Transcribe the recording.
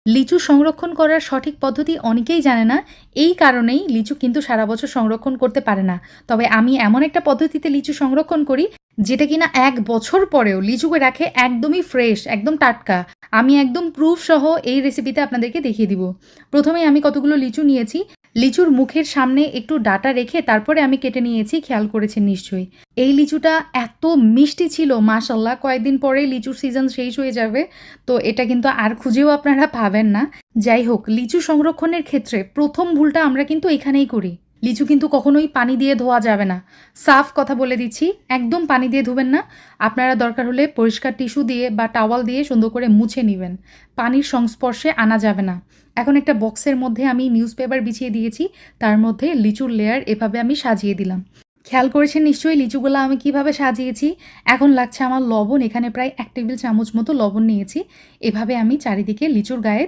লিচু সংরক্ষণ করার সঠিক পদ্ধতি অনেকেই জানে না। এই কারণেই লিচু কিন্তু সারা বছর সংরক্ষণ করতে পারে না। তবে আমি এমন একটা পদ্ধতিতে লিচু সংরক্ষণ করি, যেটা কিনা ১ বছর পরেও লিচুকে রাখে একদমই ফ্রেশ, একদম টাটকা। আমি একদম প্রুফ সহ এই রেসিপিতে আপনাদেরকে দেখিয়ে দিব। ১ম এই আমি কতগুলো লিচু নিয়েছি। লিচুর মুখের সামনে একটু ডাঁটা রেখে তারপরে আমি কেটে নিয়েছি, খেয়াল করেছেন নিশ্চয়ই। এই লিচুটা এত মিষ্টি ছিল মাশাআল্লাহ! কয়েকদিন পরেই লিচুর সিজন শেষ হয়ে যাবে। তো এটা কিন্তু আর খুঁজেও আপনারা পাবেন না। যাই হোক, লিচু সংরক্ষণের ক্ষেত্রে ১ম ভুলটা আমরা কিন্তু এখানেই করি। লিচু কিন্তু কখনোই পানি দিয়ে ধোয়া যাবে না। সাফ কথা বলে দিচ্ছি, একদম পানি দিয়ে ধুবেন না। আপনারা দরকার হলে পরিষ্কার টিস্যু দিয়ে বা টাওয়াল দিয়ে সুন্দর করে মুছে নিবেন। পানির সংস্পর্শে আনা যাবে না। এখন একটা বক্সের মধ্যে আমি নিউজপেপার বিছিয়ে দিয়েছি। তার মধ্যে লিচুর লেয়ার এভাবে আমি সাজিয়ে দিলাম। খেয়াল করেছেন নিশ্চয়ই লিচুগুলো আমি কিভাবে সাজিয়েছি। এখন লাগছে আমার লবণ। এখানে প্রায় ১ টেবিল চামচ মতো লবণ নিয়েছি। এভাবে আমি চারিদিকে লিচুর গায়ে